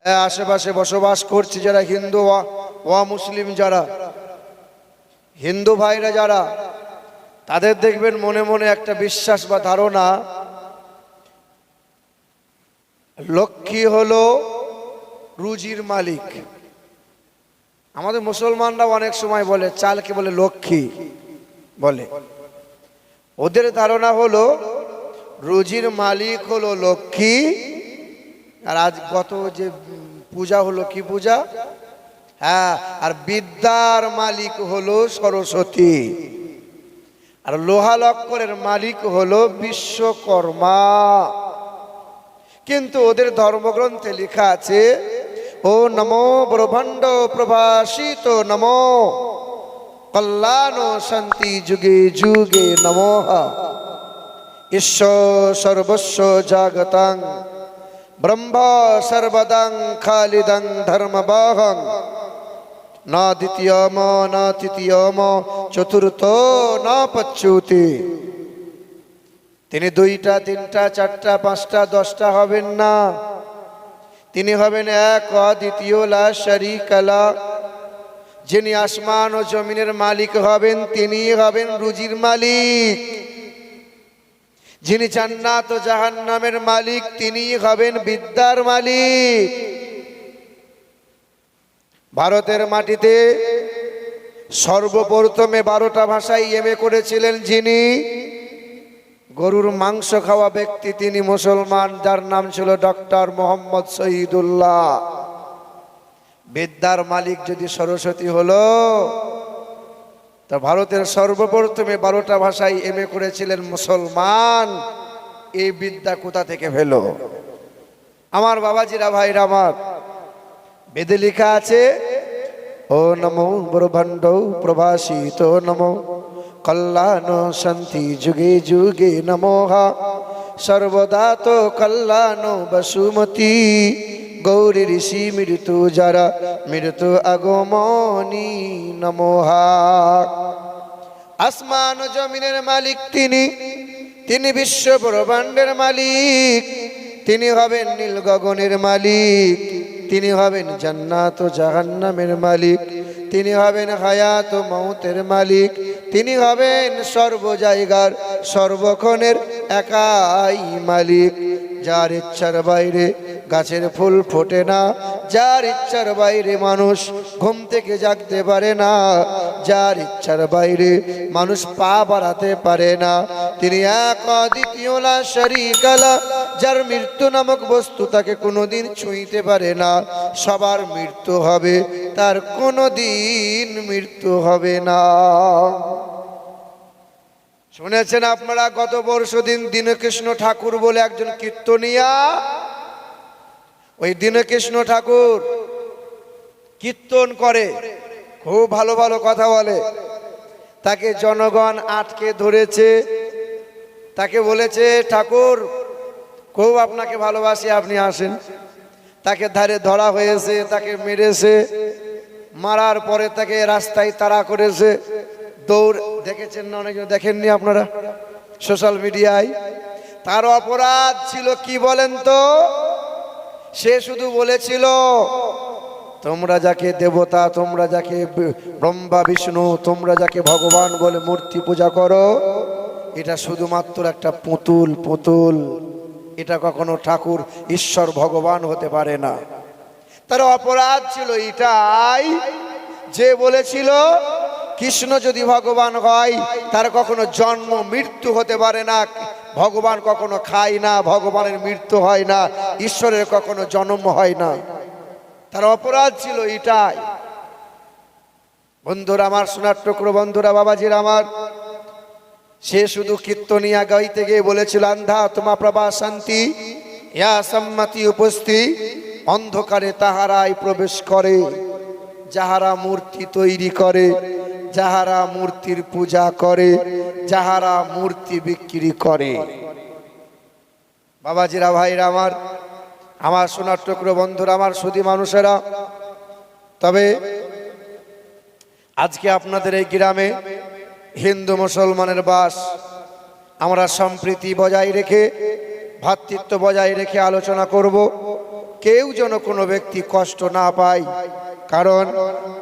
আশেপাশে বসবাস করছি যারা হিন্দু ওয়া মুসলিম, যারা হিন্দু ভাইরা যারা, তাদের দেখবেন মনে মনে একটা বিশ্বাস বা ধারণা, লক্ষ্মী হলো রুজির মালিক। আমাদের মুসলমানরা অনেক সময় বলে চালকে বলে লক্ষ্মী বলে, ওদের ধারণা হলো রুজির মালিক হলো লক্ষ্মী। আর আজ গত যে পূজা হলো, কি পূজা? হ্যাঁ, আর বিদ্যার মালিক হলো সরস্বতী, আর লোহা লক্করের মালিক হলো বিশ্বকর্মা। কিন্তু ওদের ধর্মগ্রন্থে লেখা আছে, ও নমো ব্রহ্মাণ্ড প্রভাসিত নমো কল্যাণ শান্তি যুগে যুগে নমঃ ঈশ্বর সর্বস্ব জাগতাং ব্রহ্ম সর্বদাং খালিদং ধর্মবাহং না দ্বিতীয়ম না তৃতীয়ম চতুর্থ না পচ্যুতি। তিনি দুইটা, তিনটা, চারটা, পাঁচটা, 10টা হবেন না, তিনি হবেন এক অদ্বিতীয় লা শারীকা লাহ। যিনি আসমান ও জমিনের মালিক হবেন, তিনি হবেন রুজির মালিক। যিনি জান্নাত ও জাহান্নামের মালিক, তিনি হবেন বিদ্যার মালিক। ভারতের মাটিতে সর্বপ্রথমে 12টা ভাষায় এমএ করেছিলেন যিনি, গরুর মাংস খাওয়া ব্যক্তি, তিনি মুসলমান, যার নাম ছিল ডক্টর মোহাম্মদ শহীদুল্লাহ। বিদ্যার মালিক যদি সরস্বতী হলো, তা ভারতের সর্বপ্রথমে 12টা ভাষায় এমএ করেছিলেন মুসলমান, এই বিদ্যা কোথা থেকে পেল? আমার বাবাজিরা, ভাইরা আমার, বেদে লেখা আছে, ও নমো ব্রহ্মাণ্ড প্রভাসিত নমো কল্যাণ শান্তি যুগে যুগে নমঃ সর্বদা তো কল্যাণ বসুমতী গৌরী ঋষি মৃত্যু যারা মৃত্যু আগমনী নমঃ। আসমান ও জমিনের মালিক তিনি, তিনি বিশ্ব ব্রহ্মাণ্ডের মালিক, তিনি হবেন নীল গগনের মালিক, তিনি হবেন জান্নাত ও জাহান্নামের মালিক, তিনি হবেন হায়াত ও মউতের মালিক, তিনি হবেন সর্ব জায়গার সর্বক্ষণের একাই মালিক। যার ইচ্ছার বাইরে গাছের ফুল ফোটে না, যার ইচ্ছার বাইরে মানুষ ঘুম থেকে জাগতে পারে না, যার ইচ্ছার বাইরে মানুষ পা বাড়াতে পারে না, তিনি এক অদ্বিতীয় লা শারীকা লাহ। যার মৃত্যু নামক বস্তু তাকে কোনোদিন ছুঁইতে পারে না, সবার মৃত্যু হবে, তার কোনোদিন মৃত্যু হবে না। শুনেছেন আপনারা, গত বর্ষদিন দীনকৃষ্ণ ঠাকুর বলে একজন কীর্তনিয়া, ওই দীনকৃষ্ণ ঠাকুর কীর্তন করে, খুব ভালো ভালো কথা বলে। তাকে জনগণ আটকে ধরেছে, তাকে বলেছে, ঠাকুর খুব আপনাকে ভালোবাসি, আপনি আসেন। তাকে ধারে ধরা হয়েছে, তাকে মেরেছে, মারার পরে তাকে রাস্তায় তাড়া করেছে, দৌড়, দেখেছেন না অনেকজন, দেখেননি আপনারা সোশ্যাল মিডিয়ায়? তার অপরাধ ছিল কি বলেন তো? সে শুধু বলেছিল, তোমরা যাকে দেবতা, তোমরা যাকে ব্রহ্মা বিষ্ণু, তোমরা যাকে ভগবান বলে মূর্তি পূজা করো, এটা শুধুমাত্র একটা পুতুল, পুতুল, এটা কখনো ঠাকুর ঈশ্বর ভগবান হতে পারে না। তার অপরাধ ছিল এটাই, যে বলেছিল কৃষ্ণ যদি ভগবান হয়, তার কখনো জন্ম মৃত্যু হতে পারে না, ভগবান কখনো খায় না, ভগবানের মৃত্যু হয় না, ঈশ্বরের কখনো জন্ম হয় না। তার অপরাধ ছিল এটাই। বন্ধুরা আমার, সোনার টুকরো বন্ধুরা, বাবাজির আমার, সে শুধু কীর্তনিয়া গাইতে গিয়ে বলেছিল, আন্ধা তোমা প্রভা শান্তি ইয়া সম্মতি উপস্থি, অন্ধকারে তাহারাই প্রবেশ করে যাহারা মূর্তি তৈরি করে, যাহারা মূর্তির পূজা করে, যাহারা মূর্তি বিক্রি করে। বাবাজিরা, ভাইরা আমার, আমার সোনার টুকরো বন্ধুরা, আমার সুধী মানুষেরা, তবে আজকে আপনাদের এই গ্রামে হিন্দু মুসলমানের বাস, আমরা সম্প্রীতি বজায় রেখে, ভ্রাতৃত্ব বজায় রেখে আলোচনা করব। কেউ যেন কোনো ব্যক্তি কষ্ট না পায়, কারণ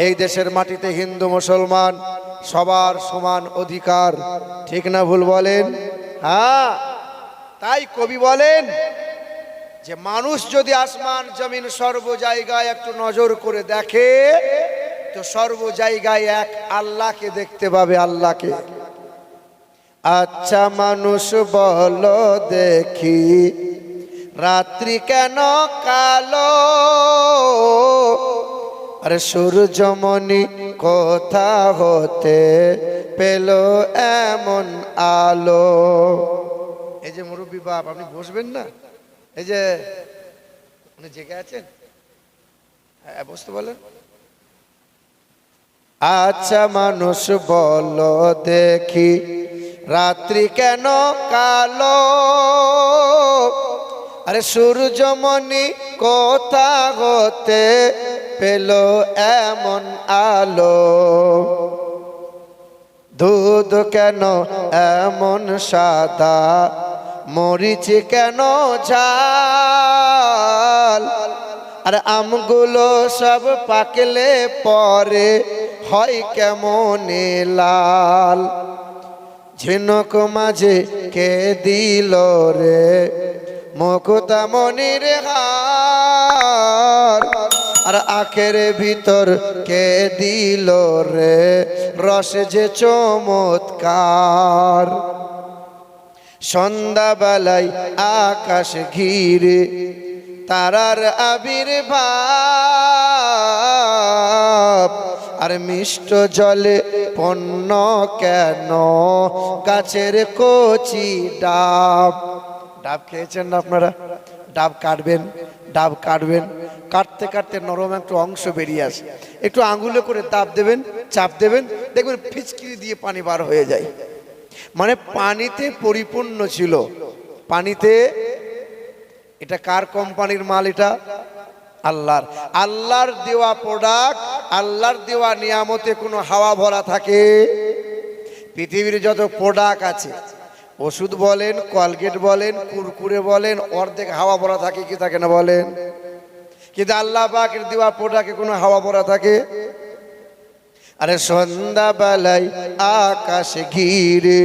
এই দেশের মাটিতে হিন্দু মুসলমান সবার সমান অধিকার, ঠিক না ভুল বলেন? হ্যাঁ, তাই কবি বলেন যে মানুষ যদি আসমান জমিন সর্ব জায়গায় একটু নজর করে দেখে তো সর্ব জায়গায় এক আল্লাহকে দেখতে পাবে, আল্লাহকে। আচ্ছা মানুষ বলো দেখি, রাত্রি কেন কালো? আরে সূর্যমণি কোথা হতে পেল এমন আলো? এই যে মুরব্বী বাপ, আপনি বসবেন না? এই যে উনি জেগে আছেন, বসতে বলেন। আচ্ছা মানুষ বলো দেখি, রাত্রি কেন কালো? আরে সূর্যমণি কোথা হতে পেল এমন আলো? দুধ কেন এমন সাদা, মরিচ কেন ঝাল? আর আমগুলো সব পাকলে পরে হয় কেমন লাল? ঝিনুক মাঝে কে দিল রে মুক্তা মনির হার? আর আখের ভিতর কে দিল রে রস যে চমৎকার? সন্ধ্যাবেলায় আকাশ ঘিরে তারার আবির্ভাব, আর মিষ্ট জলে পণ্য কেন গাছের কচি ডাব? ডাব খেয়েছেন না আপনারা? ডাব কাটবেন, ডাব কাটবেন, কাটতে কাটতে নরম একটু অংশ বেরিয়ে আসে, একটু আঙুলে করে দাব দেবেন, চাপ দেবেন, দেখবেন ফিচকিরি দিয়ে পানি বার হয়ে যায়। মানে পানিতে পরিপূর্ণ ছিল, পানিতে। এটা কার কোম্পানির মাল? এটা আল্লাহর। আল্লাহর দেওয়া প্রোডাক্ট, আল্লাহর দেওয়া নিয়ামতে কোনো হাওয়া ভরা থাকে? পৃথিবীর যত প্রোডাক্ট আছে, ওষুধ বলেন, কলগেট বলেন, কুরকুরে বলেন, অর্ধেক হাওয়া ভরা থাকে কি থাকে না বলেন? কিন্তু আল্লাহ পাকের দেওয়া প্রোডাক্টে কোনো হাওয়া ভরা থাকে? আরে সন্ধ্যাবেলায় আকাশ ঘিরে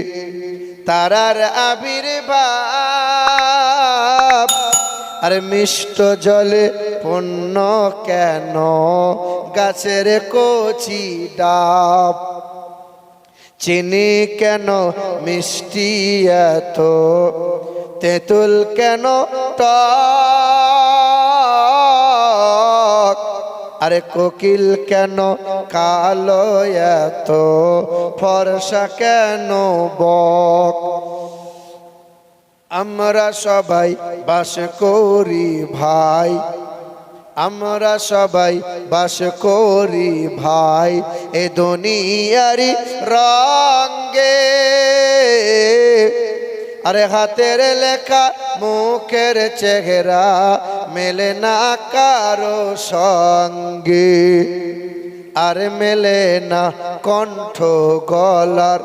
তারার আবির্ভাব, আরে মিষ্ট জলে পণ্য কেন গাছের কচি ডাব? চিনি কেন মিষ্টি এত, তেঁতুল কেন টক? আরে কোকিল কেন কালো এত, ফর্সা কেন বক? আমরা সবাই বাস করি ভাই, আমরা সবাই বাস করি ভাই এ দুনিয়ারি রঙে। আরে হাতের লেখা মুখের চেহারা মেলে না কারো সঙ্গে, আর মেলে না কণ্ঠ গলার,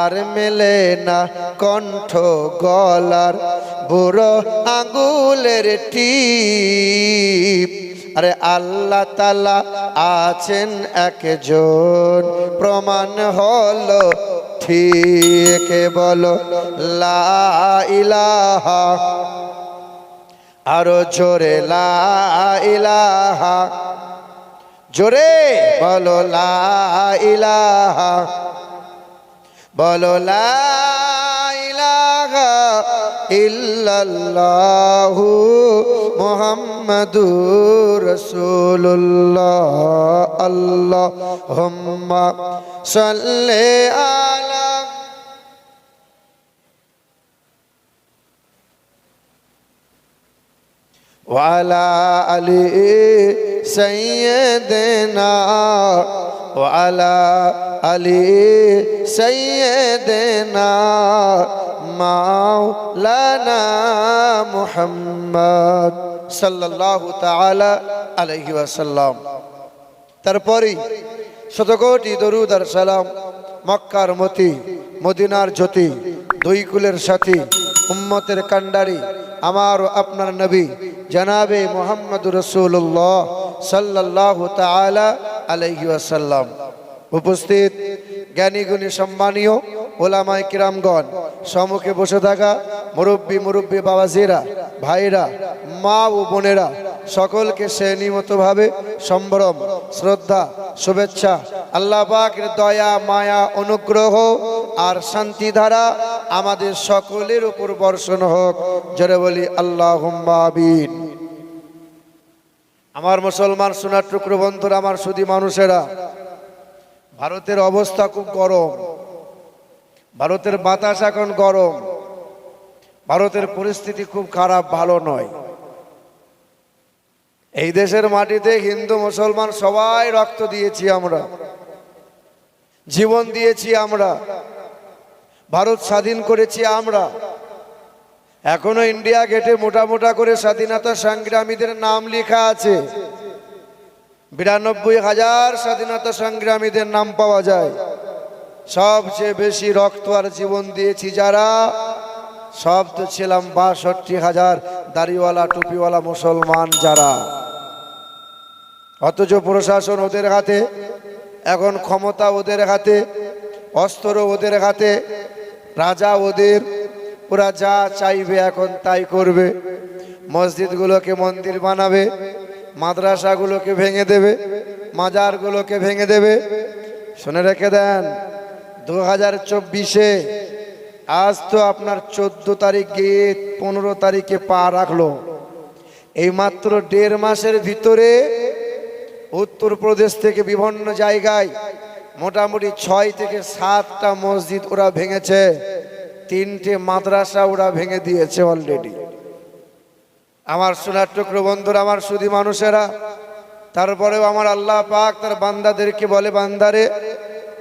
আর মেলে না কণ্ঠ গলার বুড়ো আঙ্গুলের টিপ। আরে আল্লাহ তাআলা আছেন একজন, প্রমাণ হলো ঠিক। বলো লা ইলাহা, আরো জোরে লা ইলাহা, জোরে বলো লা ইলাহা, বলো লা ইলাহা ইল্লাল্লাহু মুহাম্মাদুর রাসূলুল্লাহ। আল্লাহুম্মা সাল্লি আলা ওয়া আলা আলি সাইয়্যিদিনা ওয়া আলা আলি সাইয়্যিদিনা মাওলানা মুহাম্মদ সাল্লাল্লাহু তাআলা আলাইহি ওয়াসাল্লাম। তারপরে শতকোটি দরুদ আর সালাম মক্কার মতি, মদিনার জ্যোতি, দুই কুলের সাথী, উম্মতের কান্ডারি, আমার আপনার নবী জনাবে মুহাম্মদুর রাসূলুল্লাহ সাল্লাল্লাহু তাআলা আলাইহি ওয়াসাল্লাম। উপস্থিত জ্ঞানী গুণী সম্মানীয় ওলামায়ে কিরামগণ, সম্মুখে বসে থাকা মুরব্বী বাবাজিরা, ভাইরা, মা ও বোনেরা, সকলকে সে নিয়মিতভাবে সম্ভ্রম, শ্রদ্ধা, শুভেচ্ছা, আল্লাহ পাকের দয়া, মায়া, অনুগ্রহ আর শান্তি ধারা আমাদের সকলের উপর বর্ষণ হোক। জোরে বলি আল্লাহুম্মা আমিন। আমার মুসলমান সোনার টুকরো বন্ধুরা, আমার সুধী মানুষেরা, ভারতের অবস্থা খুব গরম। ভারতের বাতাস এখন গরম। ভারতের পরিস্থিতি খুব খারাপ, ভালো নয়। এই দেশের মাটিতে হিন্দু মুসলমান সবাই রক্ত দিয়েছি আমরা, জীবন দিয়েছি আমরা, ভারত স্বাধীন করেছি আমরা। এখনো ইন্ডিয়া গেটে মোটা মোটা করে স্বাধীনতা সংগ্রামীদের নাম লেখা আছে। ৯২,০০০ স্বাধীনতা সংগ্রামীদের নাম পাওয়া যায়। সবচেয়ে বেশি রক্ত আর জীবন দিয়েছি যারা, সব তো ছিলাম ৬২,০০০ দাড়িওয়ালা টুপিওয়ালা মুসলমান যারা। অথচ প্রশাসন ওদের হাতে, এখন ক্ষমতা ওদের হাতে, অস্ত্র ওদের হাতে, রাজা ওদের, ওরা যা চাইবে এখন তাই করবে। মসজিদগুলোকে মন্দির বানাবে, মাদ্রাসাগুলোকে ভেঙে দেবে, মাজারগুলোকে ভেঙে দেবে। শুনে রেখে দেন, ২০২৪-এ আজ তো আপনার ১৪ তারিখ গিয়ে ১৫ তারিখে পা রাখলো। এই মাত্র ১.৫ মাসের ভিতরে উত্তরপ্রদেশ থেকে বিভিন্ন জায়গায় মোটামুটি ৬ থেকে ৭টা মসজিদ ওরা ভেঙেছে, ৩টে মাদ্রাসা ওরা ভেঙে দিয়েছে অলরেডি। আমার সোনার টুকরো বন্ধুরা, আমার সুধী মানুষেরা, তারপরেও আমার আল্লাহ পাক তার বান্দাদেরকে বলে, বান্দারে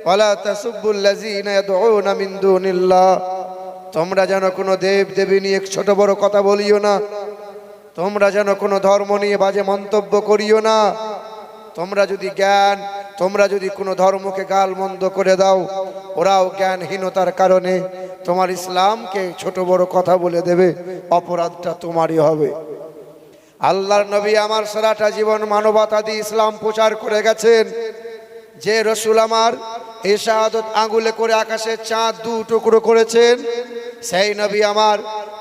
ওয়ালা তাসুব্বুল্লাযীনা ইয়াদউনা মিন দুনিল্লাহ, তোমরা যেন কোনো দেব দেবী নিয়ে ছোট বড় কথা বলিও না, তোমরা যেন কোনো ধর্ম নিয়ে বাজে মন্তব্য করিও না। তোমরা যদি কোনো ধর্মকে গালমন্দ করে দাও, ওরাও জ্ঞানহীনতার কারণে তোমার ইসলামকে ছোট বড় কথা বলে দেবে, অপরাধটা তোমারই হবে। আল্লাহর নবী আমার সারাটা জীবন মানবতাদি ইসলাম প্রচার করে গেছেন। যে রসুল আমার এই শাহাদত আঙ্গুলে করে আকাশের চাঁদ ২ টুকরো করেছেন, সেই নবী আমার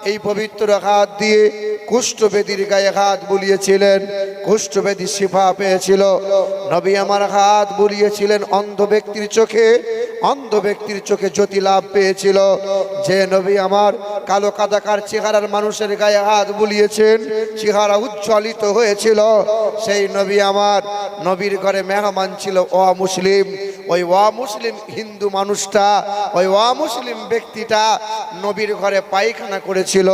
এই পবিত্র হাত দিয়ে কুষ্ঠবেদীর গায়ে হাত বুলিয়েছিলেন, কুষ্ঠবেদী শিফা পেয়েছিল। নবী আমার হাত বুলিয়েছিলেন অন্ধ ব্যক্তির চোখে, অন্ধ ব্যক্তির চোখে জ্যোতি লাভ পেয়েছিল। যে নবী আমার কালো কাদাকার চেহারার মানুষের গায়ে হাত বুলিয়েছেন, চেহারা উজ্জ্বলিত হয়েছিল। সেই নবী আমার, নবীর ঘরে মেহমান ছিল অমুসলিম। ওই অমুসলিম হিন্দু মানুষটা, ওই অমুসলিম ব্যক্তিটা নবীর ঘরে পায়খানা করেছিল,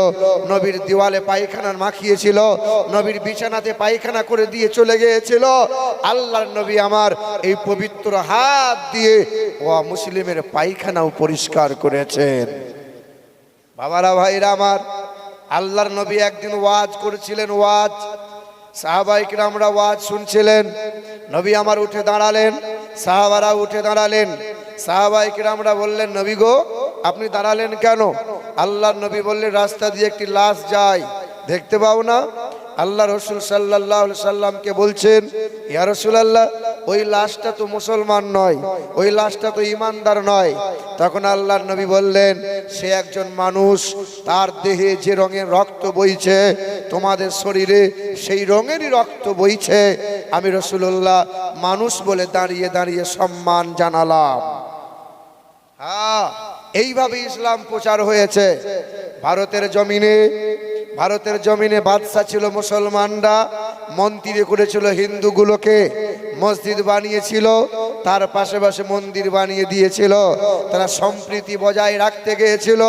নবীর দেওয়ালে পায়খানা মাখিয়েছিল, নবীর বিছানাতে পায়খানা করে দিয়ে চলে গিয়েছিল। আল্লাহর নবী আমার এই পবিত্র হাত দিয়ে অমুসলিমের পায়খানাও পরিষ্কার করেছেন। বাবারা, ভাইরা আমার, আল্লাহর নবী একদিন ওয়াজ করেছিলেন, ওয়াজ, সাহাবায়ে কিরামরা ওয়াজ শুনছিলেন। নবী আমার উঠে দাঁড়ালেন, সাহাবারা উঠে দাঁড়ালেন। সাহাবায়ে কিরামরা বললেন, নবী গো, আপনি দাঁড়ালেন কেন? আল্লাহর নবী বললেন, রাস্তা দিয়ে একটি লাশ যায়, দেখতে পাও না? আল্লাহ রসুল সাল্লাল্লাহু আলাইহি সাল্লামকে বলছেন, ইয়া রাসূলুল্লাহ, ওই লাশটা তো মুসলমান নয়, ওই লাশটা তো ঈমানদার নয়। তখন আল্লাহর নবী বললেন, সে একজন মানুষ, তার দেহে যে রঙের রক্ত বইছে, তোমাদের শরীরে সেই রঙেরই রক্ত বইছে। আমি রাসূলুল্লাহ মানুষ বলে দাঁড়িয়ে দাঁড়িয়ে সম্মান জানালাম। হ্যাঁ, এইভাবে ইসলাম প্রচার হয়েছে ভারতের জমিনে। ভারতের জমিনে বাদশা ছিল মুসলমানরা, মন্ত্রী করেছিল হিন্দুগুলোকে, মসজিদ বানিয়েছিল, তার পাশে পাশে মন্দির বানিয়ে দিয়েছিল। তারা সম্প্রীতি বজায় রাখতে গিয়েছিল।